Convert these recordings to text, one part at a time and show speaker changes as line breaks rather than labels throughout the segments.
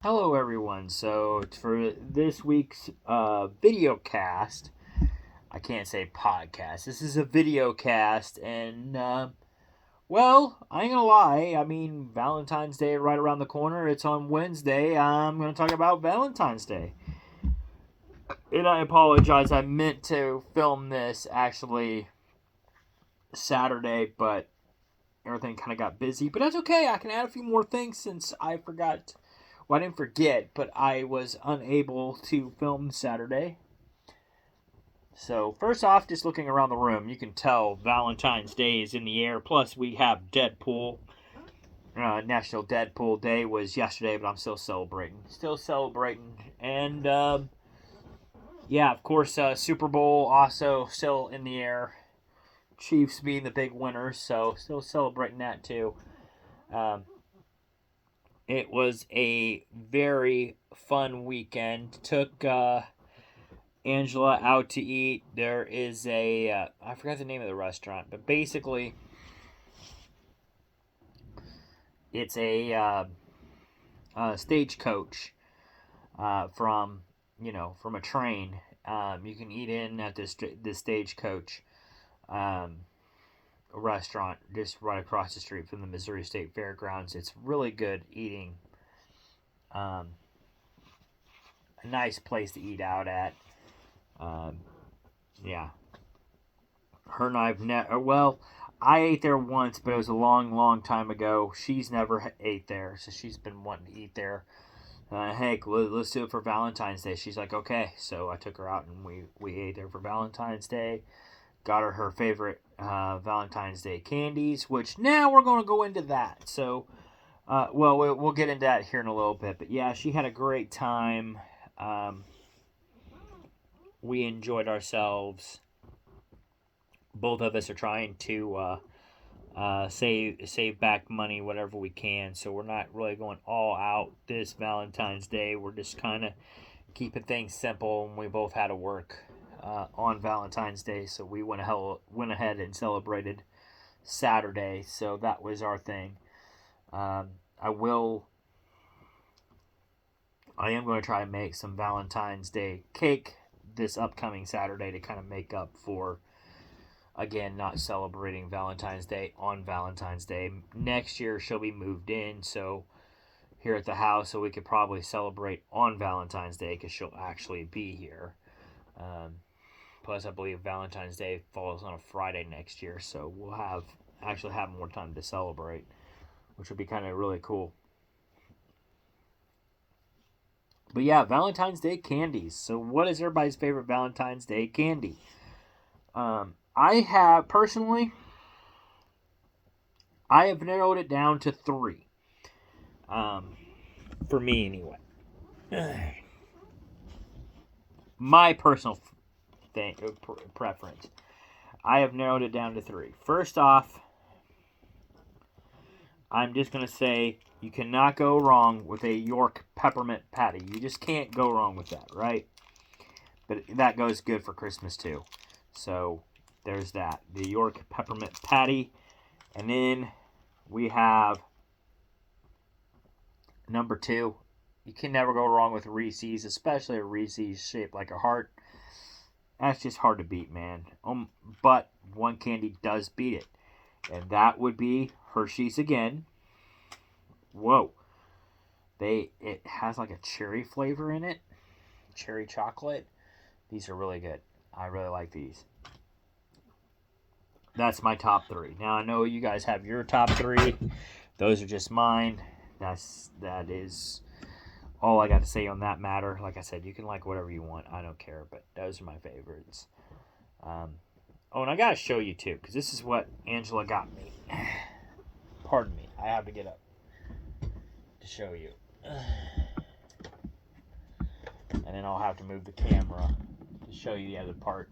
Hello, everyone. So, for this week's video cast, I can't say podcast. This is a video cast, and I ain't gonna lie. I mean, Valentine's Day right around the corner. It's on Wednesday. I'm gonna talk about Valentine's Day, and I apologize. I meant to film this actually Saturday, but everything kind of got busy. But that's okay. I can add a few more things since I forgot. Well, I didn't forget, but I was unable to film Saturday. So, first off, just looking around the room, you can tell Valentine's Day is in the air. Plus, we have Deadpool. National Deadpool Day was yesterday, but I'm still celebrating. Still celebrating. And, yeah, of course, Super Bowl also still in the air. Chiefs being the big winners, so still celebrating that too. Um, it was a very fun weekend. Took Angela out to eat. There is I forgot the name of the restaurant, but basically, it's a stagecoach from from a train. You can eat in at this stagecoach restaurant just right across the street from the Missouri State Fairgrounds. It's really good eating. Um, a nice place to eat out at. Um, yeah, her and I've never. Well, I ate there once, but it was a long, long time ago. She's never ate there, so she's been wanting to eat there. Hey, let's do it for Valentine's Day. She's like, okay. So I took her out and we ate there for Valentine's Day. Got her favorite Valentine's Day candies, which now we're going to go into that. So, we'll get into that here in a little bit. But yeah, she had a great time. Um, we enjoyed ourselves. Both of us are trying to save back money whatever we can. So we're not really going all out this Valentine's Day. We're just kind of keeping things simple. And we both had to work on Valentine's Day, so we went ahead and celebrated Saturday. So that was our thing. Um, I will. I am going to try to make some Valentine's Day cake this upcoming Saturday to kind of make up for again not celebrating Valentine's Day on Valentine's Day. Next year she'll be moved in, so here at the house, so we could probably celebrate on Valentine's Day because she'll actually be here. Um, Plus, I believe Valentine's Day falls on a Friday next year, so we'll actually have more time to celebrate, which would be kind of really cool. But yeah, Valentine's Day candies. So, what is everybody's favorite Valentine's Day candy? I have personally, I have narrowed it down to three. For me, anyway. My personal preference. I have narrowed it down to three. First off, I'm just going to say you cannot go wrong with a York peppermint patty. You just can't go wrong with that, right? But that goes good for Christmas too. So there's that. The York peppermint patty. And then we have number two. You can never go wrong with Reese's, especially a Reese's shaped like a heart. That's just hard to beat, man. But one candy does beat it. And that would be Hershey's again. Whoa. It has like a cherry flavor in it. Cherry chocolate. These are really good. I really like these. That's my top three. Now I know you guys have your top three. Those are just mine. That is all I got to say on that matter. Like I said, you can like whatever you want. I don't care, but those are my favorites. And I gotta show you too, because this is what Angela got me. Pardon me. I have to get up to show you. And then I'll have to move the camera to show you the other part.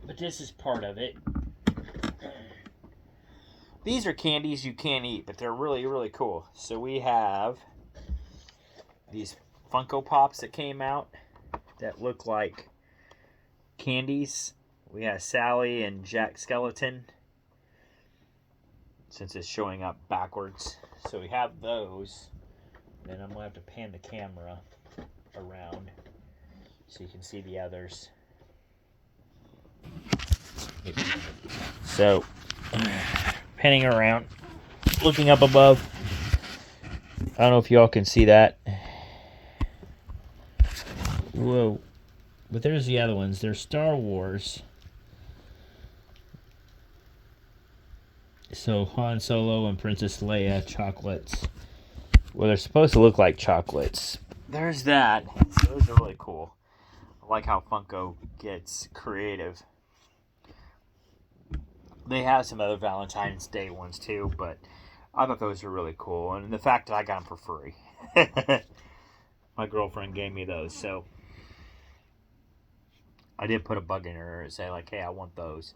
But this is part of it. These are candies you can't eat, but they're really, really cool. So we have these Funko Pops that came out that look like candies. We have Sally and Jack Skeleton, since it's showing up backwards. So we have those. then I'm going to have to pan the camera around so you can see the others. So, panning around, looking up above. I don't know if y'all can see that. Whoa. But there's the other ones. They're Star Wars. So Han Solo and Princess Leia chocolates. Well, they're supposed to look like chocolates. There's that. So those are really cool. I like how Funko gets creative. They have some other Valentine's Day ones too, but I thought those were really cool. And the fact that I got them for free. My girlfriend gave me those, so I did put a bug in her and say, like, hey, I want those.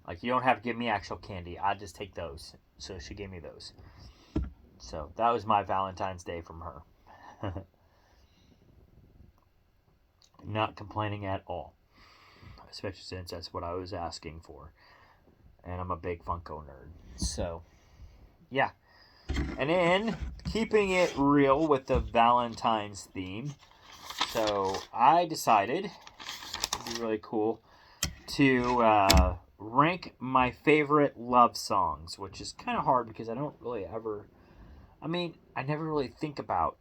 Like, you don't have to give me actual candy. I just take those. So she gave me those. So that was my Valentine's Day from her. Not complaining at all. Especially since that's what I was asking for. And I'm a big Funko nerd. So, yeah. And then, keeping it real with the Valentine's theme. So, I decided, it'd be really cool, to rank my favorite love songs. Which is kind of hard because I don't really ever... I never really think about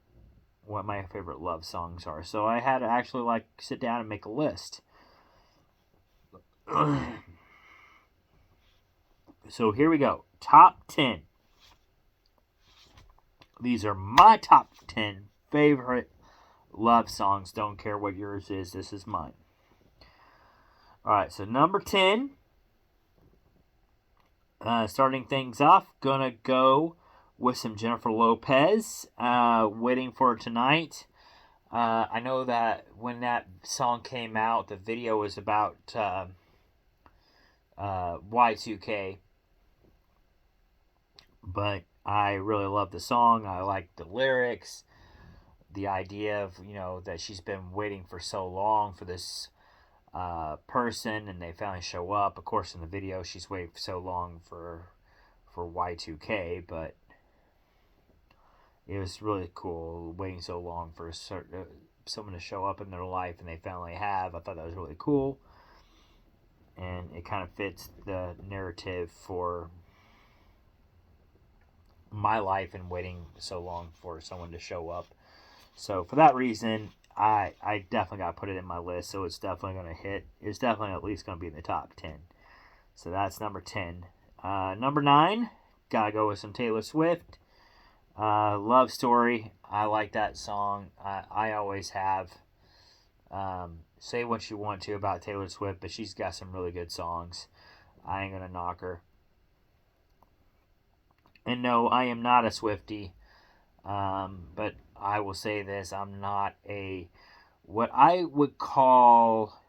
what my favorite love songs are. So, I had to actually, sit down and make a list. So here we go. Top 10. These are my top 10 favorite love songs. Don't care what yours is. This is mine. Alright, so number 10. Starting things off. Gonna go with some Jennifer Lopez. Waiting for Tonight. I know that when that song came out, the video was about Y2K. But I really love the song. I like the lyrics. The idea of, that she's been waiting for so long for this person, and they finally show up. Of course, in the video, she's waiting for so long for Y2K, but it was really cool waiting so long for someone to show up in their life, and they finally have. I thought that was really cool. And it kind of fits the narrative for my life and waiting so long for someone to show up. So for that reason, I definitely got to put it in my list. So it's definitely going to hit. It's definitely at least going to be in the top 10. So that's number 10. Number 9, got to go with some Taylor Swift. Love Story. I like that song. I always have. Say what you want to about Taylor Swift, but she's got some really good songs. I ain't going to knock her. And no, I am not a Swiftie. But I will say this. I'm not what I would call...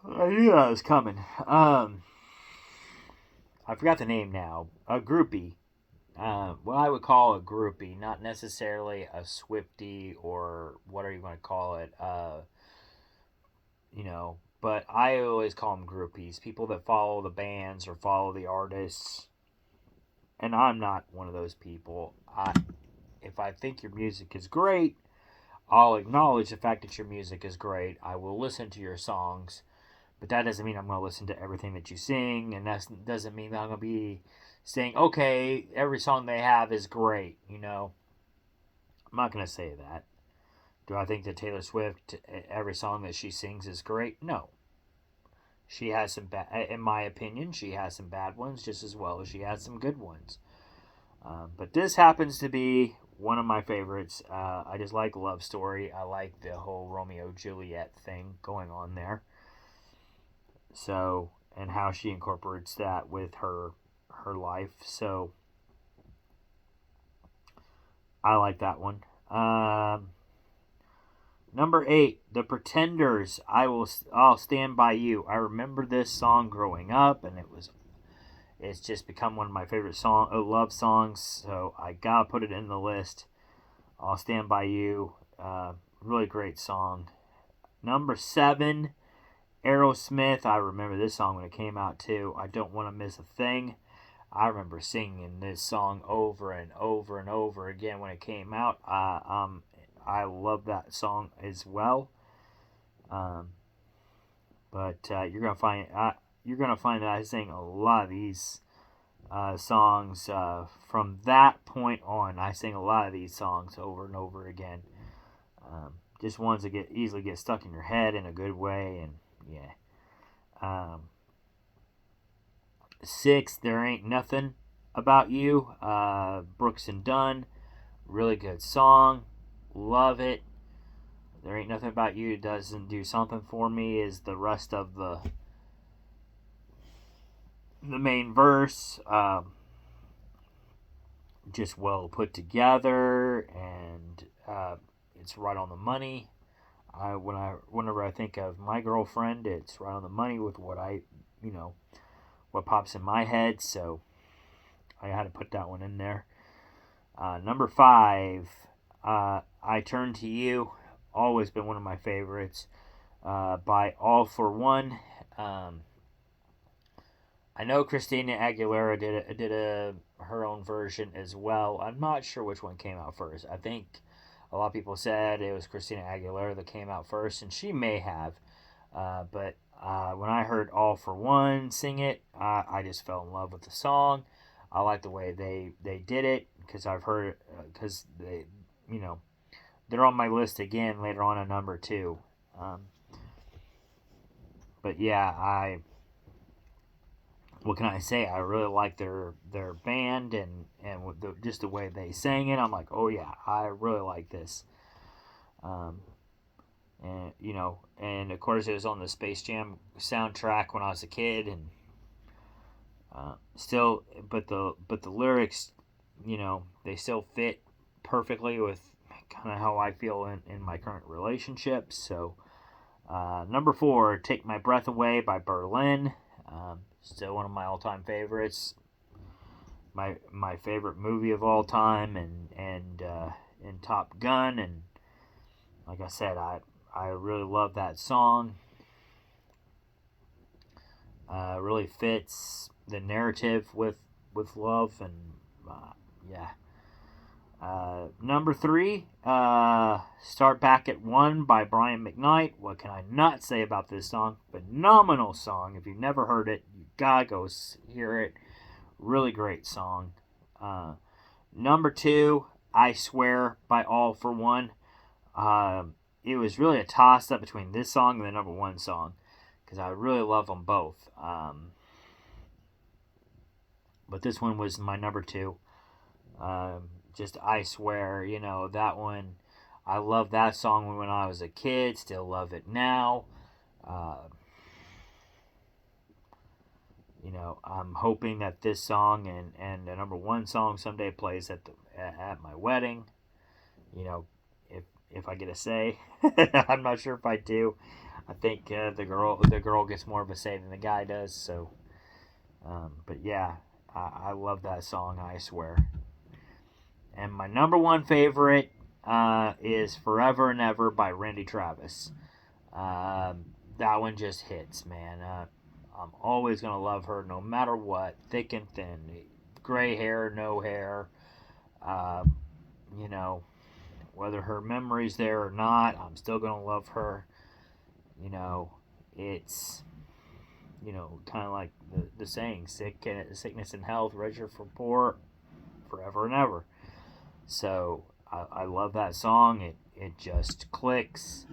I knew that was coming. I forgot the name now. A groupie. What I would call a groupie. Not necessarily a Swiftie or what are you going to call it? But I always call them groupies. People that follow the bands or follow the artists. And I'm not one of those people. If I think your music is great, I'll acknowledge the fact that your music is great. I will listen to your songs. But that doesn't mean I'm going to listen to everything that you sing. And that doesn't mean that I'm going to be saying, okay, every song they have is great. I'm not going to say that. Do I think that Taylor Swift, every song that she sings is great? No. She has some in my opinion, she has some bad ones just as well as she has some good ones. But this happens to be one of my favorites. I just like Love Story. I like the whole Romeo-Juliet thing going on there. So, and how she incorporates that with her life. So, I like that one. Number 8, The Pretenders. I'll Stand By You. I remember this song growing up, and it's just become one of my favorite love songs. So I gotta put it in the list. I'll Stand By You. Really great song. Number 7 Aerosmith, I remember this song when it came out too. I Don't Want to Miss a Thing. I remember singing this song over and over and over again when it came out. I love that song as well. But you're gonna find that I sing a lot of these songs from that point on. I sing a lot of these songs over and over again. Just ones that easily get stuck in your head in a good way, and yeah. 6, There Ain't Nothing About You, Brooks and Dunn, really good song, love it. There Ain't Nothing About You doesn't do something for me is the rest of the main verse. Just well put together, and it's right on the money. Whenever I think of My Girlfriend, it's right on the money with what what pops in my head. So I had to put that one in there. Number 5, I Turn to You, always been one of my favorites. By All for One. I know Christina Aguilera did her own version as well. I'm not sure which one came out first. I think a lot of people said it was Christina Aguilera that came out first, and she may have. But when I heard All for One sing it, I just fell in love with the song. I like the way they did it because I've heard because they're on my list again later on at number 2. But yeah, what can I say? I really like their band and just the way they sang it. I'm like, oh yeah, I really like this. And of course it was on the Space Jam soundtrack when I was a kid, and but the lyrics, they still fit perfectly with kind of how I feel in my current relationship. So number 4, Take My Breath Away by Berlin. Still one of my all-time favorites. My favorite movie of all time, and Top Gun, and like I said, I really love that song. Really fits the narrative with love, and yeah. Number 3, Start Back at 1 by Brian McKnight. What can I not say about this song? Phenomenal song. If you've never heard it, you gotta go hear it. Really great song. Number 2, I Swear by All for One. It was really a toss up between this song and the number 1 song because I really love them both. But this one was my number 2. Just I Swear, that one. I love that song when I was a kid. Still love it now. I'm hoping that this song and the number 1 song someday plays at my wedding. If I get a say. I'm not sure if I do. I think the girl gets more of a say than the guy does. So, but yeah, I love that song. I Swear. And my number 1 favorite is Forever and Ever by Randy Travis. That one just hits, man. I'm always going to love her no matter what, thick and thin. Gray hair, no hair. Whether her memory's there or not, I'm still going to love her. It's, kind of like the saying, sickness and health, richer for poor, forever and ever. So I love that song. It just clicks.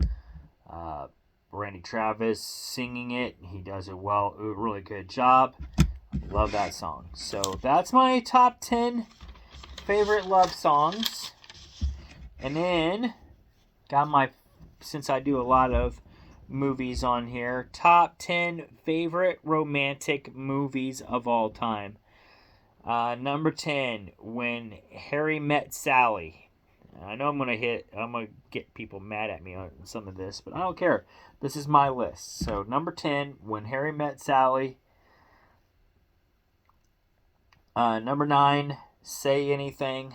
Randy Travis singing it. He does it well. A really good job. Love that song. So that's my top 10 favorite love songs. And then since I do a lot of movies on here, top 10 favorite romantic movies of all time. Number 10, When Harry Met Sally. I know I'm gonna get people mad at me on some of this, but I don't care. This is my list. So number 10, When Harry Met Sally. Number 9, Say Anything.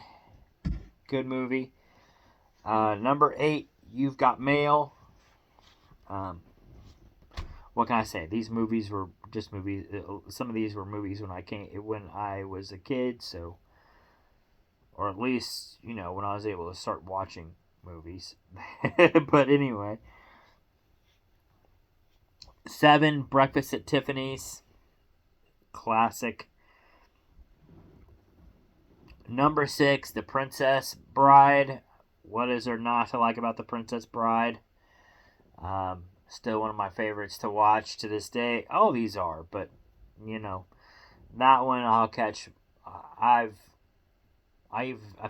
Good movie. Number 8, You've Got Mail. what can I say? These movies were just movies. Some of these were movies when I was a kid, so, or at least when I was able to start watching movies. But anyway, 7, Breakfast at Tiffany's, classic. Number 6, The Princess Bride. What is there not to like about The Princess Bride? Still one of my favorites to watch to this day. All these are, but that one I'll catch. I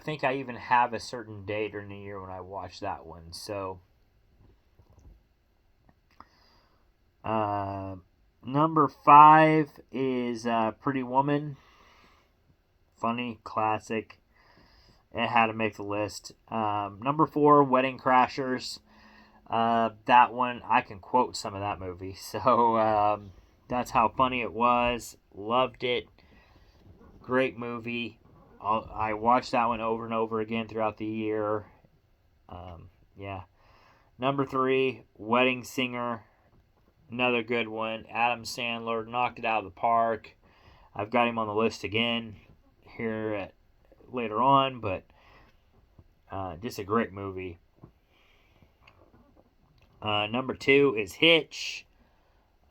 think I even have a certain day during the year when I watch that one. So, number 5 is Pretty Woman. Funny, classic. It had to make the list. Number 4, Wedding Crashers. That one, I can quote some of that movie. So, that's how funny it was. Loved it. Great movie. I watched that one over and over again throughout the year. Yeah. Number 3, Wedding Singer. Another good one. Adam Sandler knocked it out of the park. I've got him on the list again here later on, but just a great movie. Number 2 is Hitch.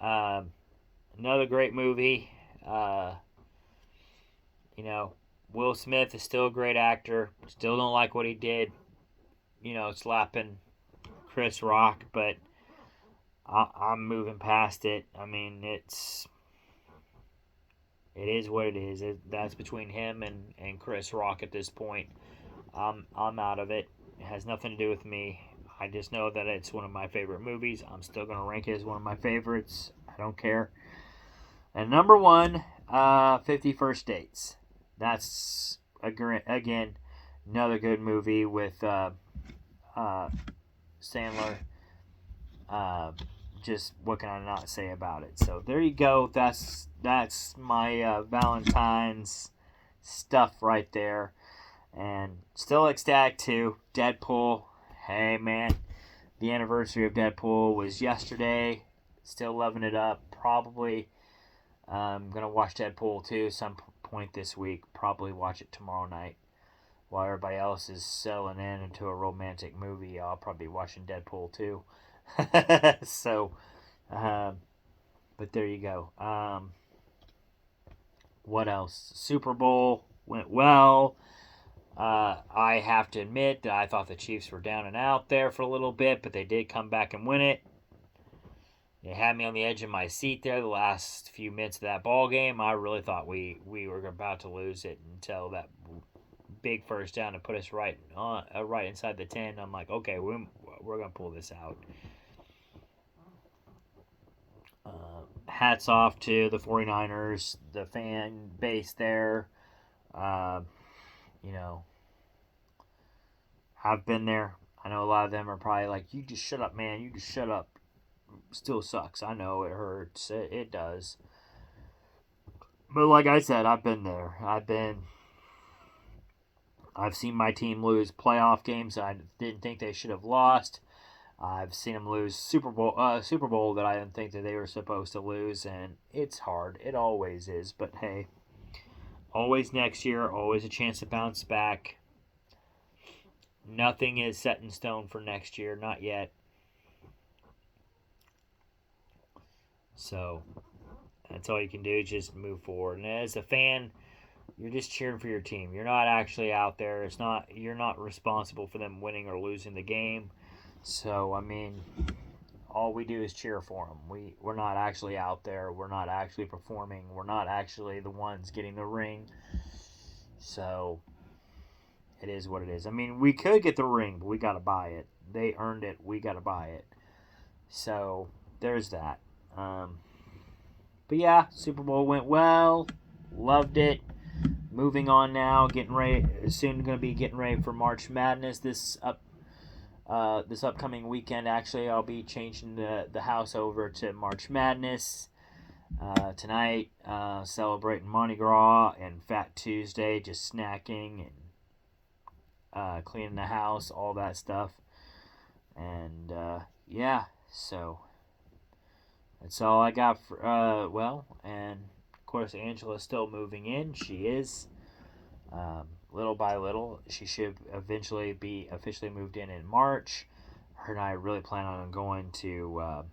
Another great movie. Will Smith is still a great actor. Still don't like what he did, slapping Chris Rock, but I'm moving past it. I mean, it is what it is. That's between him and Chris Rock at this point. I'm out of it. It has nothing to do with me. I just know that it's one of my favorite movies. I'm still going to rank it as one of my favorites. I don't care. And number 1, 50 First Dates. That's, again, another good movie with Sandler. Just what can I not say about it? So there you go. That's my Valentine's stuff right there. And still ecstatic too. Deadpool. Hey man, the anniversary of Deadpool was yesterday. Still loving it up. Probably gonna watch Deadpool 2 some point this week. Probably watch it tomorrow night. While everybody else is settling into a romantic movie, I'll probably be watching Deadpool 2. So, but there you go. What else? Super Bowl went well. I have to admit that I thought the Chiefs were down and out there for a little bit, but they did come back and win it. They had me on the edge of my seat there the last few minutes of that ball game. I really thought we were about to lose it until that big first down to put us right inside the 10. I'm like, okay, we're going to pull this out. Hats off to the 49ers, the fan base there. I've been there. I know a lot of them are probably like, you just shut up, man. You just shut up. Still sucks. I know it hurts. It does. But like I said, I've been there. I've seen my team lose playoff games I didn't think they should have lost. I've seen them lose Super Bowl that I didn't think that they were supposed to lose, and it's hard. It always is. But hey, always next year, always a chance to bounce back. Nothing is set in stone for next year, not yet. So that's all you can do, just move forward. And as a fan, you're just cheering for your team. You're not actually out there. You're not responsible for them winning or losing the game. So I mean, all we do is cheer for them. We're not actually out there. We're not actually performing. We're not actually the ones getting the ring. So it is what it is. I mean, we could get the ring, but we got to buy it. They earned it. We got to buy it. So there's that. But yeah, Super Bowl went well. Loved it. Moving on now. Getting ready. Soon going to be getting ready for March Madness this upcoming weekend. Actually, I'll be changing the house over to March Madness tonight. Celebrating Mardi Gras and Fat Tuesday. Just snacking and cleaning the house, all that stuff. And yeah, so That's all I got for, and of course, Angela's still moving in. She is. Little by little, she should eventually be officially moved in March. Her and I really plan on going to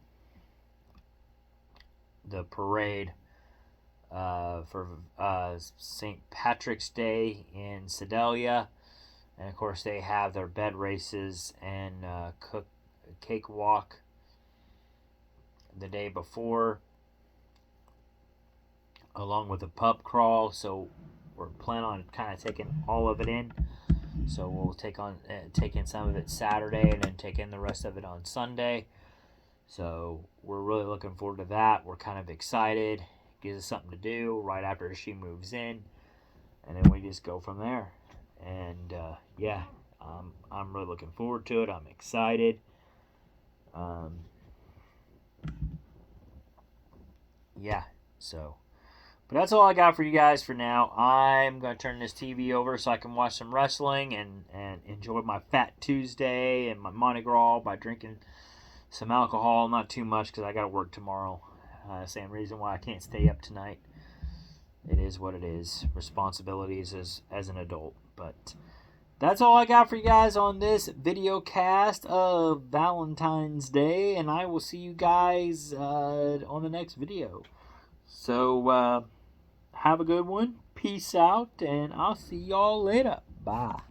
the parade for St. Patrick's Day in Sedalia. And of course, they have their bed races and cake walk the day before, along with a pub crawl. So we're planning on kind of taking all of it in. So we'll take in some of it Saturday and then take in the rest of it on Sunday. So we're really looking forward to that. We're kind of excited. Gives us something to do right after she moves in, and then we just go from there. And yeah, I'm really looking forward to it. I'm excited. Yeah, so. But that's all I got for you guys for now. I'm going to turn this TV over so I can watch some wrestling and enjoy my Fat Tuesday and my Mardi Gras by drinking some alcohol. Not too much because I got to work tomorrow. Same reason why I can't stay up tonight. It is what it is. Responsibilities as an adult. But that's all I got for you guys on this video cast of Valentine's Day. And I will see you guys on the next video. So, have a good one. Peace out. And I'll see y'all later. Bye.